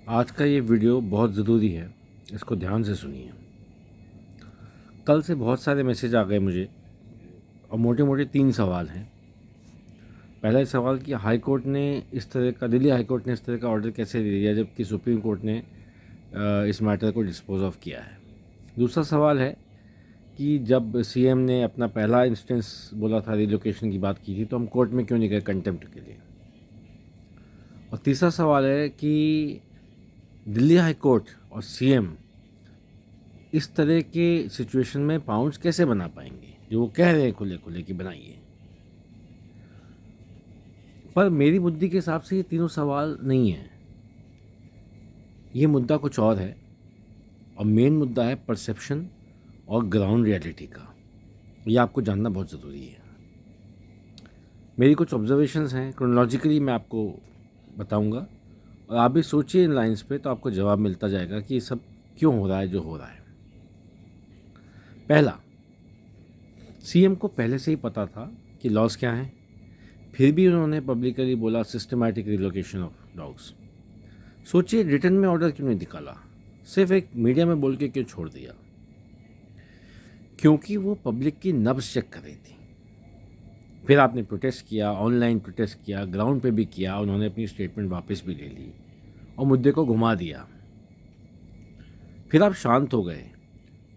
आज का ये वीडियो बहुत ज़रूरी है, इसको ध्यान से सुनिए। कल से बहुत सारे मैसेज आ गए मुझे और मोटे मोटे 3 सवाल हैं। पहला सवाल कि दिल्ली हाई कोर्ट ने इस तरह का ऑर्डर कैसे दे दिया जबकि सुप्रीम कोर्ट ने इस मैटर को डिस्पोज ऑफ किया है। दूसरा सवाल है कि जब सीएम ने अपना पहला इंस्टेंस बोला था, रिलोकेशन की बात की थी, तो हम कोर्ट में क्यों नहीं गए कंटेम्प्ट के लिए। और तीसरा सवाल है कि दिल्ली हाई कोर्ट और सीएम इस तरह के सिचुएशन में पाउंड्स कैसे बना पाएंगे, जो वो कह रहे हैं खुले खुले कि बनाइए। पर मेरी बुद्धि के हिसाब से ये तीनों सवाल नहीं है, ये मुद्दा कुछ और है। और मेन मुद्दा है परसेप्शन और ग्राउंड रियलिटी का। ये आपको जानना बहुत ज़रूरी है। मेरी कुछ ऑब्जर्वेशंस हैं, क्रोनोलॉजिकली मैं आपको बताऊंगा और आप भी सोचिए इन लाइंस पे, तो आपको जवाब मिलता जाएगा कि ये सब क्यों हो रहा है जो हो रहा है। पहला, सीएम को पहले से ही पता था कि लॉस क्या हैं, फिर भी उन्होंने पब्लिकली बोला सिस्टमैटिक रिलोकेशन ऑफ डॉग्स। सोचिए रिटर्न में ऑर्डर क्यों नहीं निकाला, सिर्फ एक मीडिया में बोल के क्यों छोड़ दिया? क्योंकि वो पब्लिक की नब्ज चेक कर रही थी। फिर आपने प्रोटेस्ट किया, ऑनलाइन प्रोटेस्ट किया, ग्राउंड पे भी किया, उन्होंने अपनी स्टेटमेंट वापस भी ले ली और मुद्दे को घुमा दिया। फिर आप शांत हो गए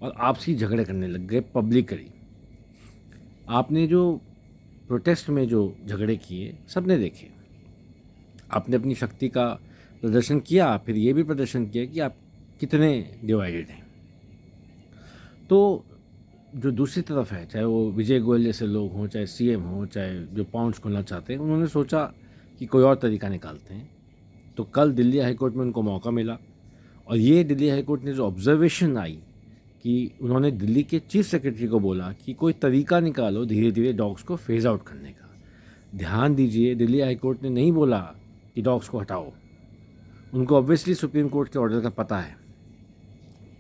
और आपसी झगड़े करने लग गए पब्लिकली। आपने जो प्रोटेस्ट में जो झगड़े किए सबने देखे। आपने अपनी शक्ति का प्रदर्शन किया, फिर ये भी प्रदर्शन किया कि आप कितने डिवाइडेड हैं। तो जो दूसरी तरफ है, चाहे वो विजय गोयल जैसे लोग हों, चाहे सीएम हों, चाहे जो पाउंड्स खोलना चाहते हैं, उन्होंने सोचा कि कोई और तरीका निकालते हैं। तो कल दिल्ली हाई कोर्ट में उनको मौका मिला और ये दिल्ली हाई कोर्ट ने जो ऑब्जर्वेशन आई कि उन्होंने दिल्ली के चीफ सेक्रेटरी को बोला कि कोई तरीका निकालो धीरे धीरे डॉग्स को फेज आउट करने का। ध्यान दीजिए, दिल्ली हाई कोर्ट ने नहीं बोला कि डॉग्स को हटाओ। उनको ऑब्वियसली सुप्रीम कोर्ट के ऑर्डर का पता है,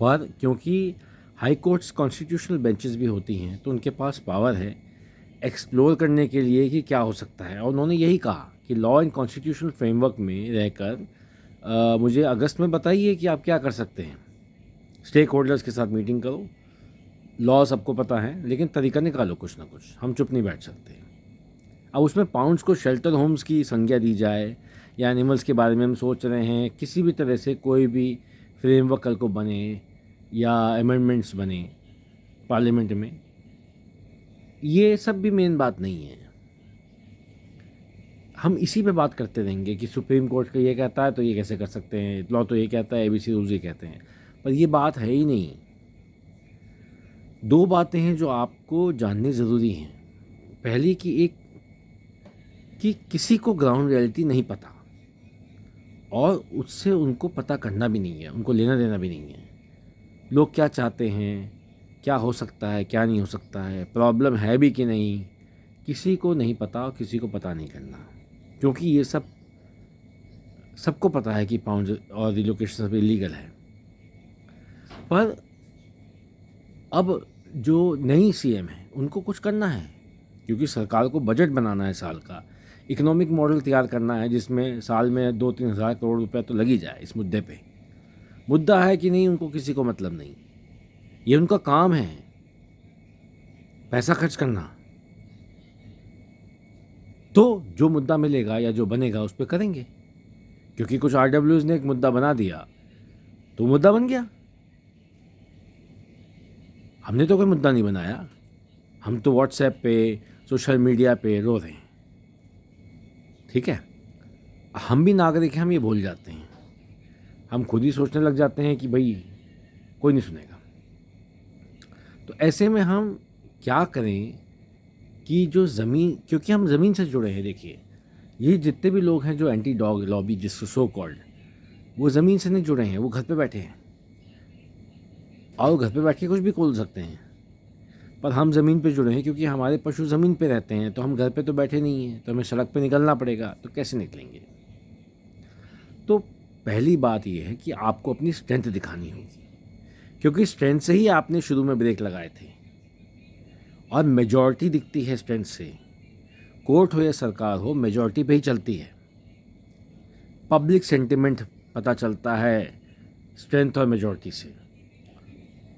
पर क्योंकि हाई कोर्ट्स कॉन्स्टिट्यूशनल बेंचेस भी होती हैं तो उनके पास पावर है एक्सप्लोर करने के लिए कि क्या हो सकता है। और उन्होंने यही कहा कि लॉ एंड कॉन्स्टिट्यूशनल फ्रेमवर्क में रहकर मुझे अगस्त में बताइए कि आप क्या कर सकते हैं। स्टेक होल्डर्स के साथ मीटिंग करो, लॉ सबको पता है, लेकिन तरीका निकालो कुछ ना कुछ, हम चुप नहीं बैठ सकते। अब उसमें पाउंड्स को शेल्टर होम्स की संज्ञा दी जाए या एनिमल्स के बारे में हम सोच रहे हैं, किसी भी तरह से कोई भी फ्रेमवर्क कल को बने या अमेंडमेंट्स बने पार्लियामेंट में, ये सब भी मेन बात नहीं है। हम इसी पे बात करते रहेंगे कि सुप्रीम कोर्ट का ये कहता है तो ये कैसे कर सकते हैं, लॉ तो ये कहता है, एबीसी रूल्स ये कहते हैं, पर ये बात है ही नहीं। दो बातें हैं जो आपको जाननी ज़रूरी हैं। पहली कि किसी को ग्राउंड रियलिटी नहीं पता और उससे उनको पता करना भी नहीं है, उनको लेना देना भी नहीं है। लोग क्या चाहते हैं, क्या हो सकता है, क्या नहीं हो सकता है, प्रॉब्लम है भी कि नहीं, किसी को नहीं पता और किसी को पता नहीं करना। क्योंकि ये सब सबको पता है कि पाउंड और रिलोकेशन सब इलीगल है। पर अब जो नई सीएम है उनको कुछ करना है, क्योंकि सरकार को बजट बनाना है, साल का इकोनॉमिक मॉडल तैयार करना है जिसमें साल में 2-3 हज़ार करोड़ रुपए तो लग ही जाए इस मुद्दे पे। मुद्दा है कि नहीं, उनको किसी को मतलब नहीं। ये उनका काम है, पैसा खर्च करना। तो जो मुद्दा मिलेगा या जो बनेगा उस पर करेंगे, क्योंकि कुछ आरडब्ल्यूज ने एक मुद्दा बना दिया तो मुद्दा बन गया। हमने तो कोई मुद्दा नहीं बनाया, हम तो व्हाट्सएप पे, सोशल मीडिया पे रो रहे हैं। ठीक है, हम भी नागरिक हैं, हम ये भूल जाते हैं। हम खुद ही सोचने लग जाते हैं कि भाई कोई नहीं सुनेगा। तो ऐसे में हम क्या करें कि जो ज़मीन, क्योंकि हम ज़मीन से जुड़े हैं। देखिए, ये जितने भी लोग हैं जो एंटी डॉग लॉबी जिसको सो कॉल्ड, वो ज़मीन से नहीं जुड़े हैं, वो घर पे बैठे हैं और घर पे बैठ के कुछ भी खोल सकते हैं। पर हम ज़मीन पे जुड़े हैं क्योंकि हमारे पशु ज़मीन पे रहते हैं, तो हम घर पे तो बैठे नहीं हैं, तो हमें सड़क पे निकलना पड़ेगा। तो कैसे निकलेंगे? तो पहली बात यह है कि आपको अपनी स्ट्रेंथ दिखानी होगी, क्योंकि स्ट्रेंथ से ही आपने शुरू में ब्रेक लगाए थे और मेजॉरिटी दिखती है स्ट्रेंथ से। कोर्ट हो या सरकार हो, मेजॉरिटी पे ही चलती है। पब्लिक सेंटिमेंट पता चलता है स्ट्रेंथ और मेजॉरिटी से।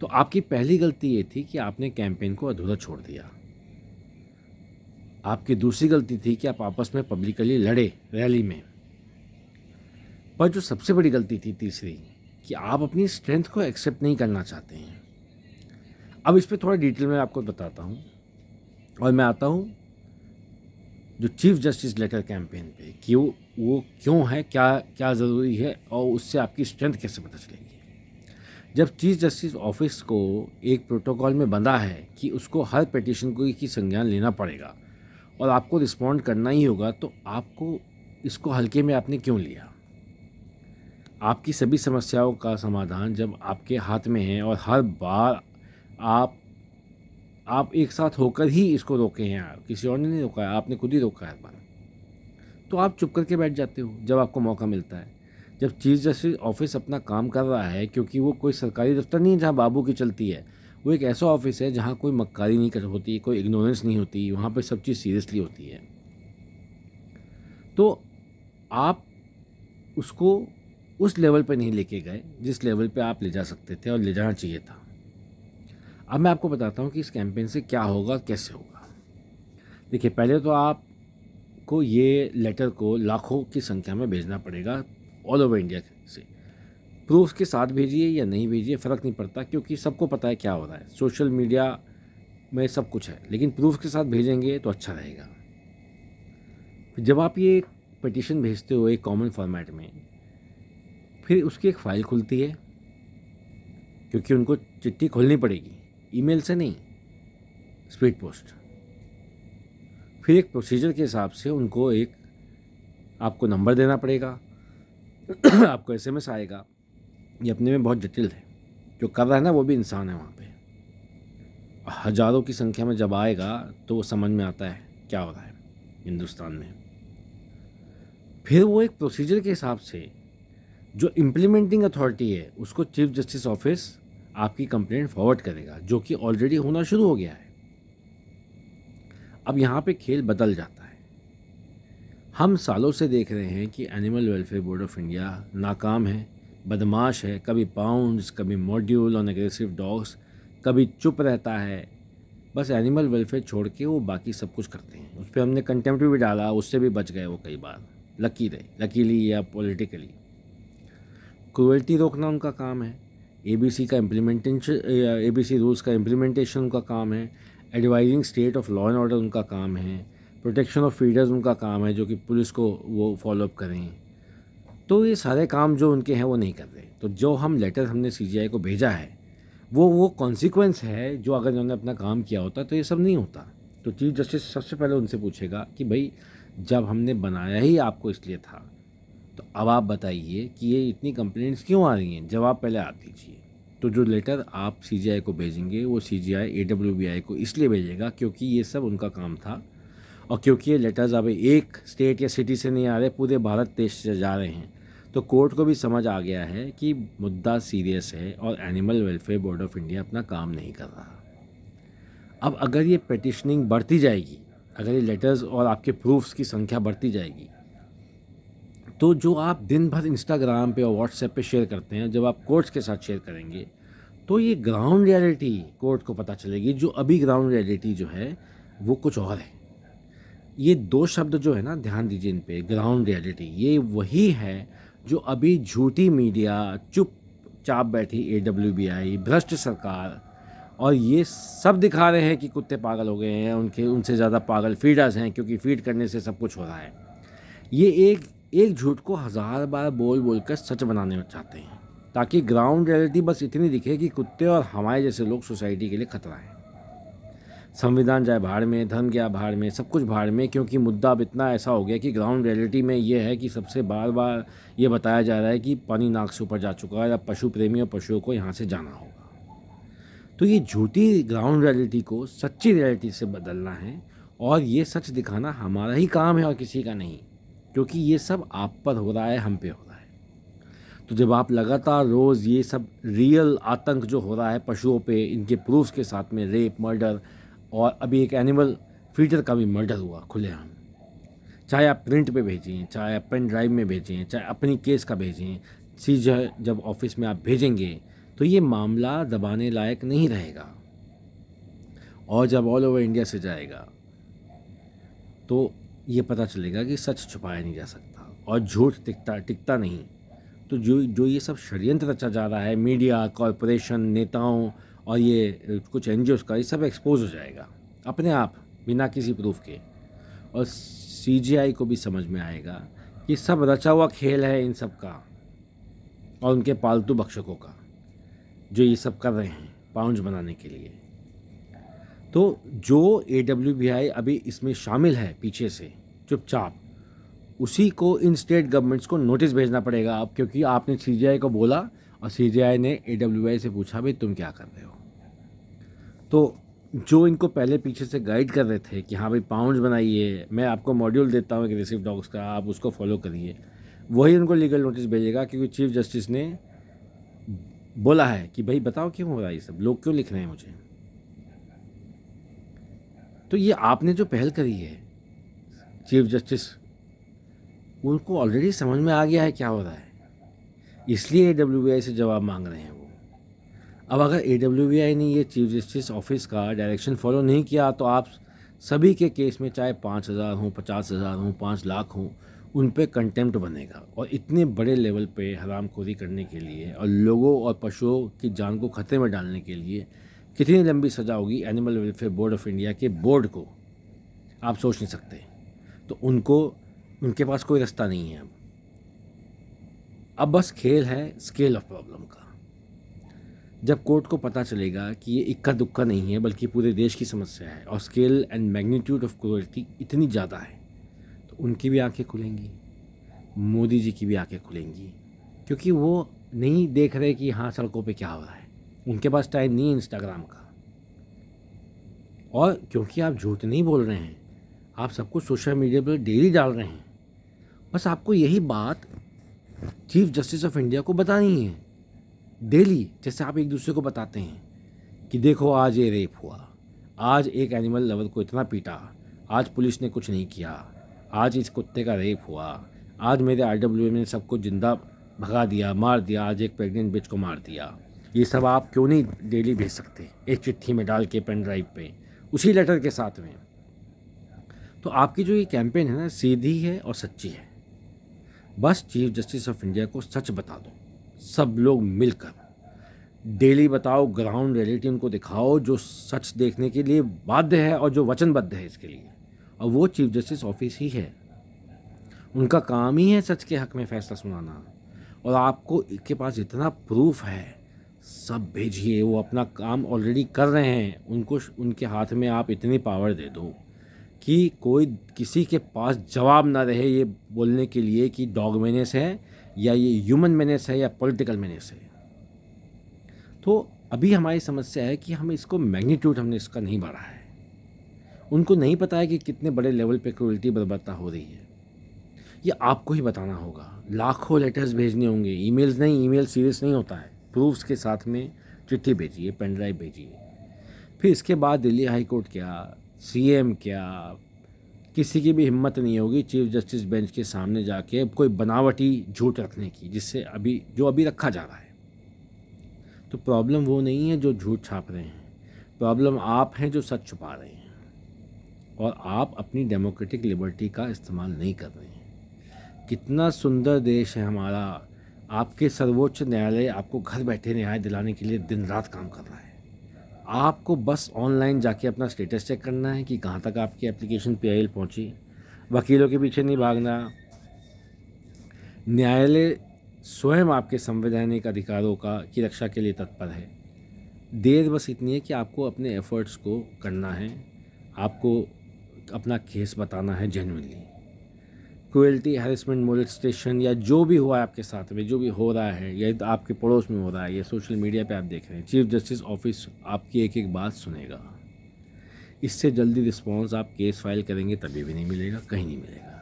तो आपकी पहली गलती ये थी कि आपने कैंपेन को अधूरा छोड़ दिया। आपकी दूसरी गलती थी कि आप आपस में पब्लिकली लड़े रैली में। पर जो सबसे बड़ी गलती थी तीसरी, कि आप अपनी स्ट्रेंथ को एक्सेप्ट नहीं करना चाहते हैं। अब इस पे थोड़ा डिटेल में आपको बताता हूँ और मैं आता हूँ जो चीफ जस्टिस लेटर कैंपेन पे कि वो क्यों है, क्या क्या ज़रूरी है और उससे आपकी स्ट्रेंथ कैसे पता चलेगी। जब चीफ जस्टिस ऑफिस को एक प्रोटोकॉल में बंधा है कि उसको हर पिटीशन को की संज्ञान लेना पड़ेगा और आपको रिस्पॉन्ड करना ही होगा, तो आपको इसको हल्के में आपने क्यों लिया। आपकी सभी समस्याओं का समाधान जब आपके हाथ में है और हर बार आप एक साथ होकर ही इसको रोके हैं, किसी और ने नहीं रोका है, आपने खुद ही रोका है हर बार, तो आप चुप करके बैठ जाते हो जब आपको मौका मिलता है। जब चीफ जस्टिस ऑफिस अपना काम कर रहा है, क्योंकि वो कोई सरकारी दफ्तर नहीं है जहाँ बाबू की चलती है, वो एक ऐसा ऑफिस है जहाँ कोई मक्कारी नहीं कर होती, कोई इग्नोरेंस नहीं होती, वहाँ पर सब चीज़ सीरियसली होती है। तो आप उसको उस लेवल पे नहीं लेके गए जिस लेवल पे आप ले जा सकते थे और ले जाना चाहिए था। अब मैं आपको बताता हूँ कि इस कैंपेन से क्या होगा, कैसे होगा। देखिए, पहले तो आपको ये लेटर को लाखों की संख्या में भेजना पड़ेगा ऑल ओवर इंडिया से। प्रूफ के साथ भेजिए या नहीं भेजिए फ़र्क नहीं पड़ता, क्योंकि सबको पता है क्या हो रहा है, सोशल मीडिया में सब कुछ है, लेकिन प्रूफ के साथ भेजेंगे तो अच्छा रहेगा। जब आप ये पिटीशन भेजते हो एक कॉमन फॉर्मेट में, फिर उसकी एक फ़ाइल खुलती है, क्योंकि उनको चिट्ठी खोलनी पड़ेगी, ईमेल से नहीं, स्पीड पोस्ट। फिर एक प्रोसीजर के हिसाब से उनको एक आपको नंबर देना पड़ेगा आपको एसएमएस आएगा। ये अपने में बहुत जटिल है, जो कर रहा है ना वो भी इंसान है वहाँ पे। हज़ारों की संख्या में जब आएगा तो वो समझ में आता है क्या हो रहा है हिंदुस्तान में। फिर वो एक प्रोसीजर के हिसाब से जो इम्प्लीमेंटिंग अथॉरिटी है उसको चीफ जस्टिस ऑफिस आपकी कंप्लेंट फॉरवर्ड करेगा, जो कि ऑलरेडी होना शुरू हो गया है। अब यहाँ पे खेल बदल जाता है। हम सालों से देख रहे हैं कि animal welfare board of India नाकाम है, बदमाश है, कभी पाउंड्स, कभी मॉड्यूल ऑन एग्रेसिव डॉग्स, कभी चुप रहता है, बस एनिमल वेलफेयर छोड़ के वो बाकी सब कुछ करते हैं। उस पर हमने कंटेम्प्ट भी डाला, उससे भी बच गए वो कई बार, लकीली या पॉलिटिकली। क्रूएल्टी रोकना उनका काम है, एबीसी रूल्स का इम्प्लीमेंटेशन उनका काम है, advising state of law and order उनका काम है, प्रोटेक्शन ऑफ फीडर्स उनका काम है, जो कि पुलिस को वो फॉलोअप करें। तो ये सारे काम जो उनके हैं वो नहीं कर रहे। तो जो हमने सीजीआई को भेजा है वो कॉन्सिक्वेंस है, जो अगर उन्होंने अपना काम किया होता तो ये सब नहीं होता। तो चीफ जस्टिस सबसे पहले उनसे पूछेगा कि भाई, जब हमने बनाया ही आपको इसलिए था, तो अब आप बताइए कि ये इतनी कंप्लेंट्स क्यों आ रही हैं, जवाब पहले आप दीजिए। तो जो लेटर आप सीजीआई को भेजेंगे वो सीजीआई एडब्ल्यूबीआई को इसलिए भेजेगा क्योंकि ये सब उनका काम था, और क्योंकि ये लेटर्स अब एक स्टेट या सिटी से नहीं आ रहे, पूरे भारत देश से जा रहे हैं, तो कोर्ट को भी समझ आ गया है कि मुद्दा सीरियस है और animal welfare board of India अपना काम नहीं कर रहा। अब अगर ये पिटिशनिंग बढ़ती जाएगी, अगर ये लेटर्स और आपके प्रूफ्स की संख्या बढ़ती जाएगी, तो जो आप दिन भर इंस्टाग्राम पे और व्हाट्सएप पे शेयर करते हैं, जब आप कोर्ट्स के साथ शेयर करेंगे तो ये ग्राउंड रियलिटी कोर्ट को पता चलेगी। जो अभी ग्राउंड रियलिटी जो है वो कुछ और है। ये दो शब्द जो है ना, ध्यान दीजिए इन पे, ग्राउंड रियलिटी, ये वही है जो अभी झूठी मीडिया, चुपचाप बैठी एडब्ल्यूबीआई, भ्रष्ट सरकार और ये सब दिखा रहे हैं कि कुत्ते पागल हो गए हैं, उनसे ज़्यादा पागल फीडर्स हैं, क्योंकि फीड करने से सब कुछ हो रहा है। ये एक झूठ को हज़ार बार बोल कर सच बनाने चाहते हैं, ताकि ग्राउंड रियलिटी बस इतनी दिखे कि कुत्ते और हमारे जैसे लोग सोसाइटी के लिए खतरा है। संविधान जाए भाड़ में, धर्म गया भाड़ में, सब कुछ भाड़ में, क्योंकि मुद्दा अब इतना ऐसा हो गया कि ग्राउंड रियलिटी में ये है कि सबसे बार ये बताया जा रहा है कि पानी नाक से ऊपर जा चुका है, अब पशु प्रेमी और पशुओं को यहाँ से जाना होगा। तो ये झूठी ग्राउंड रियलिटी को सच्ची रियलिटी से बदलना है, और ये सच दिखाना हमारा ही काम है और किसी का नहीं, क्योंकि ये सब आप पर हो रहा है, हम पे हो रहा है। तो जब आप लगातार रोज़ ये सब रियल आतंक जो हो रहा है पशुओं पे, इनके प्रूफ्स के साथ में, रेप, मर्डर, और अभी एक एनिमल फीडर का भी मर्डर हुआ खुलेआम, चाहे आप प्रिंट पे भेजें, चाहे आप पेन ड्राइव में भेजें, चाहे अपनी केस का भेजें, सीजीआई जब ऑफिस में आप भेजेंगे तो ये मामला दबाने लायक नहीं रहेगा, और जब ऑल ओवर इंडिया से जाएगा तो ये पता चलेगा कि सच छुपाया नहीं जा सकता और झूठ टिकता नहीं। तो जो जो ये सब षड्यंत्र रचा जा रहा है, मीडिया, कॉरपोरेशन, नेताओं और ये कुछ एनजीओज़ का, ये सब एक्सपोज हो जाएगा अपने आप बिना किसी प्रूफ के। और सीजीआई को भी समझ में आएगा कि सब रचा हुआ खेल है इन सब का और उनके पालतू भक्षकों का, जो ये सब कर रहे हैं पाउंड बनाने के लिए। तो जो AWBI अभी इसमें शामिल है पीछे से चुपचाप, उसी को इन स्टेट गवर्नमेंट्स को नोटिस भेजना पड़ेगा अब, क्योंकि आपने सीजीआई को बोला और सीजीआई ने AWBI से पूछा भाई तुम क्या कर रहे हो। तो जो इनको पहले पीछे से गाइड कर रहे थे कि हाँ भाई पाउंड्स बनाइए, मैं आपको मॉड्यूल देता हूँ एग्रेसिव डॉग्स का, आप उसको फॉलो करिए, वही उनको लीगल नोटिस भेजेगा, क्योंकि चीफ जस्टिस ने बोला है कि भाई बताओ क्यों हो रहा है ये सब, लोग क्यों लिख रहे हैं मुझे। तो ये आपने जो पहल करी है चीफ जस्टिस, उनको ऑलरेडी समझ में आ गया है क्या हो रहा है, इसलिए AWBI से जवाब मांग रहे हैं वो। अब अगर AWBI ने ये चीफ जस्टिस ऑफिस का डायरेक्शन फॉलो नहीं किया तो आप सभी के केस में, चाहे 5,000 हों, 50,000 हों, 5 लाख हों, उन पे कंटेम्प्ट बनेगा। और इतने बड़े लेवल पे हरामखोरी करने के लिए और लोगों और पशुओं की जान को खतरे में डालने के लिए कितनी लंबी सज़ा होगी animal welfare board of India के बोर्ड को, आप सोच नहीं सकते। तो उनके पास कोई रास्ता नहीं है अब बस खेल है स्केल ऑफ प्रॉब्लम का। जब कोर्ट को पता चलेगा कि ये इक्का दुक्का नहीं है बल्कि पूरे देश की समस्या है और scale and magnitude of cruelty इतनी ज़्यादा है, तो उनकी भी आंखें खुलेंगी, मोदी जी की भी आंखें खुलेंगी, क्योंकि वो नहीं देख रहे कि हाँ सड़कों पे क्या हो रहा है, उनके पास टाइम नहीं है इंस्टाग्राम का। और क्योंकि आप झूठ नहीं बोल रहे हैं, आप सब कुछ सोशल मीडिया पर डेली डाल रहे हैं, बस आपको यही बात चीफ जस्टिस ऑफ इंडिया को बतानी है डेली, जैसे आप एक दूसरे को बताते हैं कि देखो आज ये रेप हुआ, आज एक एनिमल लवर को इतना पीटा, आज पुलिस ने कुछ नहीं किया, आज इस कुत्ते का रेप हुआ, आज मेरे RWM ने सबको जिंदा भगा दिया, मार दिया, आज एक प्रेग्नेंट बिच को मार दिया। ये सब आप क्यों नहीं डेली भेज सकते एक चिट्ठी में डाल के, पेन ड्राइव पे, उसी लेटर के साथ में। तो आपकी जो ये कैंपेन है ना, सीधी है और सच्ची है। बस चीफ जस्टिस ऑफ इंडिया को सच बता दो, सब लोग मिलकर डेली बताओ, ग्राउंड रियलिटी उनको दिखाओ, जो सच देखने के लिए बाध्य है और जो वचनबद्ध है इसके लिए, और वो चीफ जस्टिस ऑफिस ही है। उनका काम ही है सच के हक में फैसला सुनाना। और आपको के पास इतना प्रूफ है, सब भेजिए, वो अपना काम ऑलरेडी कर रहे हैं, उनको उनके हाथ में आप इतनी पावर दे दो कि कोई किसी के पास जवाब ना रहे ये बोलने के लिए कि डॉग मेनेस है या ये ह्यूमन मेनेस है या पॉलिटिकल मेनेस है। तो अभी हमारी समस्या है कि हम इसको मैग्नीट्यूड हमने इसका नहीं बढ़ा है। उनको नहीं पता है कि कितने बड़े लेवल पे क्रूअल्टी बर्बरता हो रही है, ये आपको ही बताना होगा। लाखों लेटर्स भेजने होंगे, ईमेल्स नहीं, ईमेल सीरियस नहीं होता है, प्रूफ्स के साथ में चिट्ठी भेजिए, पेन ड्राइव भेजिए। फिर इसके बाद दिल्ली हाई कोर्ट क्या, CM क्या, किसी की भी हिम्मत नहीं होगी चीफ जस्टिस बेंच के सामने जाके कोई बनावटी झूठ रखने की, जिससे अभी रखा जा रहा है। तो प्रॉब्लम वो नहीं है जो झूठ छाप रहे हैं, प्रॉब्लम आप हैं जो सच छुपा रहे हैं, और आप अपनी डेमोक्रेटिक लिबर्टी का इस्तेमाल नहीं कर रहे हैं। कितना सुंदर देश है हमारा, आपके सर्वोच्च न्यायालय आपको घर बैठे न्याय दिलाने के लिए दिन रात काम कर रहा है। आपको बस ऑनलाइन जाके अपना स्टेटस चेक करना है कि कहाँ तक आपकी एप्लीकेशन PIL पहुँची, वकीलों के पीछे नहीं भागना। न्यायालय स्वयं आपके संवैधानिक अधिकारों की रक्षा के लिए तत्पर है। देर बस इतनी है कि आपको अपने एफर्ट्स को करना है, आपको अपना केस बताना है जेन्युइनली। क्रूएल्टी, हैरेसमेंट, मोलेस्टेशन या जो भी हुआ है आपके साथ में, जो भी हो रहा है, या आपके पड़ोस में हो रहा है, या सोशल मीडिया पे आप देख रहे हैं, चीफ जस्टिस ऑफिस आपकी एक एक बात सुनेगा। इससे जल्दी रिस्पॉन्स आप केस फाइल करेंगे तभी भी नहीं मिलेगा, कहीं नहीं मिलेगा।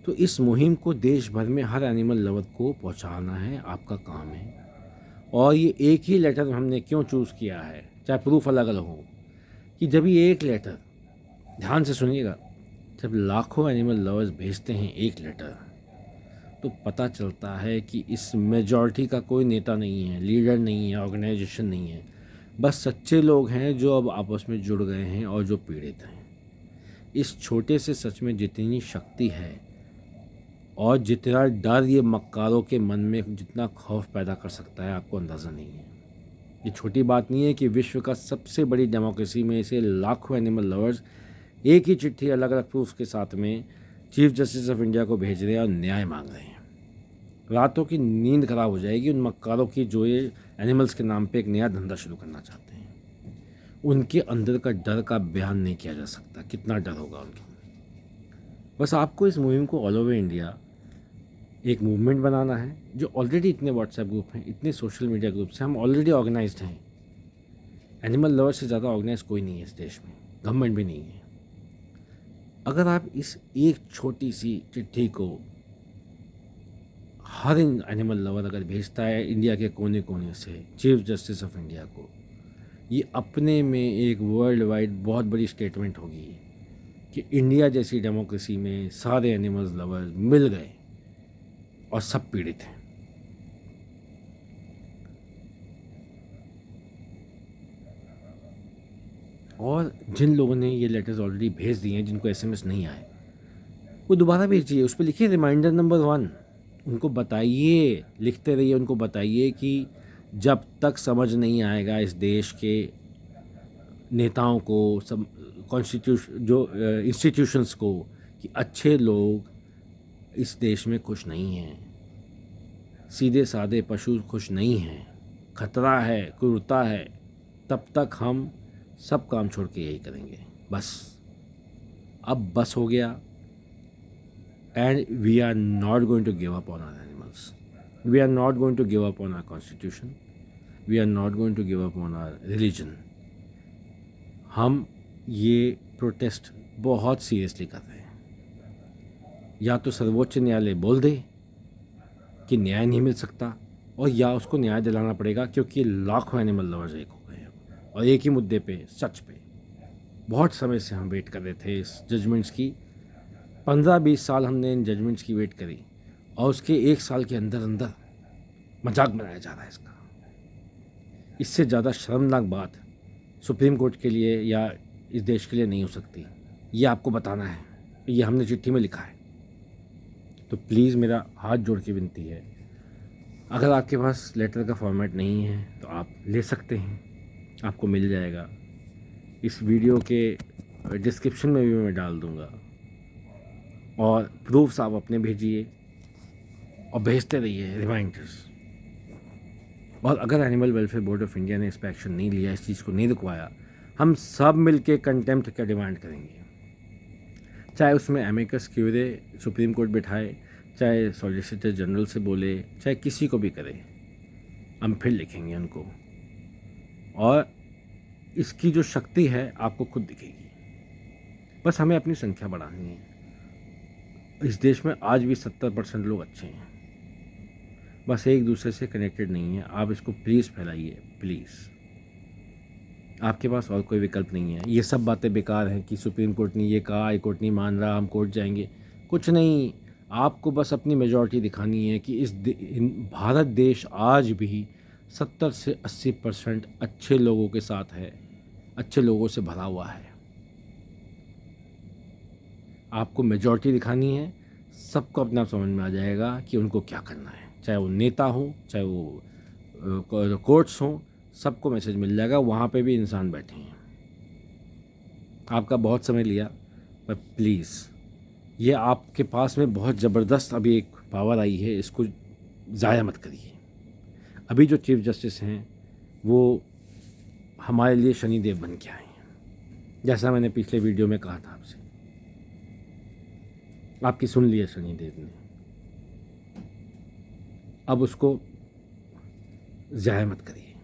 तो इस मुहिम को देश भर में हर एनिमल लवर को पहुंचाना है, आपका काम है। और ये एक ही लेटर हमने क्यों चूज़ किया है, चाहे प्रूफ अलग अलग हो, कि जब ये एक लेटर, ध्यान से सुनिएगा, जब लाखों एनिमल लवर्स भेजते हैं एक लेटर, तो पता चलता है कि इस मेजॉरिटी का कोई नेता नहीं है, लीडर नहीं है, ऑर्गेनाइजेशन नहीं है, बस सच्चे लोग हैं जो अब आपस में जुड़ गए हैं और जो पीड़ित हैं। इस छोटे से सच में जितनी शक्ति है और जितना डर ये मक्कारों के मन में जितना खौफ पैदा कर सकता है, आपको अंदाज़ा नहीं है। ये छोटी बात नहीं है कि विश्व का सबसे बड़ी डेमोक्रेसी में से लाखों एनिमल लवर्स एक ही चिट्ठी अलग अलग प्रूफ के साथ में चीफ जस्टिस ऑफ इंडिया को भेज रहे हैं और न्याय मांग रहे हैं। रातों की नींद खराब हो जाएगी उन मक्कारों की जो ये एनिमल्स के नाम पे एक नया धंधा शुरू करना चाहते हैं। उनके अंदर का डर का बयान नहीं किया जा सकता, कितना डर होगा उनके। बस आपको इस मुहिम को ऑल ओवर इंडिया एक मूवमेंट बनाना है, जो ऑलरेडी इतने व्हाट्सएप ग्रुप हैं, इतने सोशल मीडिया ग्रुप्स हैं, हम ऑलरेडी ऑर्गेनाइज्ड हैं। एनिमल लवर से ज़्यादा ऑर्गेनाइज कोई नहीं है इस देश में, गवर्नमेंट भी नहीं है। अगर आप इस एक छोटी सी चिट्ठी को हर एनिमल लवर अगर भेजता है इंडिया के कोने कोने से चीफ जस्टिस ऑफ इंडिया को, ये अपने में एक वर्ल्ड वाइड बहुत बड़ी स्टेटमेंट होगी कि इंडिया जैसी डेमोक्रेसी में सारे एनिमल्स लवर्स मिल गए और सब पीड़ित हैं। और जिन लोगों ने ये लेटर्स ऑलरेडी भेज दिए हैं, जिनको एसएमएस नहीं आए, वो दोबारा भेजिए। उस पर लिखिए रिमाइंडर नंबर 1। उनको बताइए, लिखते रहिए, उनको बताइए कि जब तक समझ नहीं आएगा इस देश के नेताओं को, सब इंस्टीट्यूशंस को, कि अच्छे लोग इस देश में खुश नहीं हैं, सीधे साधे पशु खुश नहीं हैं, खतरा है, क्रूरता है, तब तक हम सब काम छोड़ के यही करेंगे। बस अब बस हो गया। And we are not going to give up on our animals, we are not going to give up on our constitution, we are not going to give up on our religion. हम ये protest बहुत seriously कर रहे हैं। या तो सर्वोच्च न्यायालय बोल दे कि न्याय नहीं मिल सकता, और या उसको न्याय दिलाना पड़ेगा, क्योंकि लाखों एनिमल लवर्स एक हो गए हैं और एक ही मुद्दे पे, सच पे। बहुत समय से हम वेट कर रहे थे इस जजमेंट्स की। 15-20 साल हमने इन जजमेंट्स की वेट करी, और उसके 1 साल के अंदर अंदर मजाक बनाया जा रहा है इसका। इससे ज़्यादा शर्मनाक बात सुप्रीम कोर्ट के लिए या इस देश के लिए नहीं हो सकती। ये आपको बताना है, ये हमने चिट्ठी में लिखा है। तो प्लीज़ मेरा हाथ जोड़ के विनती है, अगर आपके पास लेटर का फॉर्मेट नहीं है तो आप ले सकते हैं, आपको मिल जाएगा। इस वीडियो के डिस्क्रिप्शन में भी मैं डाल दूँगा। और प्रूफ्स आप अपने भेजिए और भेजते रहिए रिमाइंडर्स। और अगर animal welfare board of India ने इस पर एक्शन नहीं लिया, इस चीज़ को नहीं रुकवाया, हम सब मिलके कंटेम्प्ट का डिमांड करेंगे। चाहे उसमें एमिकस क्यूरे सुप्रीम कोर्ट बिठाए, चाहे सॉलिसिटर जनरल से बोले, चाहे किसी को भी करे, हम फिर लिखेंगे उनको। और इसकी जो शक्ति है आपको खुद दिखेगी। बस हमें अपनी संख्या बढ़ानी है। इस देश में आज भी 70% लोग अच्छे हैं, बस एक दूसरे से कनेक्टेड नहीं है। आप इसको प्लीज़ फैलाइए, प्लीज़। आपके पास और कोई विकल्प नहीं है। ये सब बातें बेकार हैं कि सुप्रीम कोर्ट ने ये कहा, हाई कोर्ट नहीं मान रहा, हम कोर्ट जाएंगे। कुछ नहीं, आपको बस अपनी मेजॉरिटी दिखानी है कि भारत देश आज भी 70 से 80% अच्छे लोगों के साथ है, अच्छे लोगों से भरा हुआ है। आपको मेजॉरिटी दिखानी है, सबको अपना समझ में आ जाएगा कि उनको क्या करना है। चाहे वो नेता हो, चाहे वो कोर्ट्स हों, सबको मैसेज मिल जाएगा। वहाँ पे भी इंसान बैठे हैं। आपका बहुत समय लिया, पर प्लीज़, ये आपके पास में बहुत ज़बरदस्त अभी एक पावर आई है, इसको ज़ाया मत करिए। अभी जो चीफ जस्टिस हैं वो हमारे लिए शनिदेव बन के आए हैं, जैसा मैंने पिछले वीडियो में कहा था आपसे। आपकी सुन लिया शनिदेव ने, अब उसको ज़ाया मत करिए।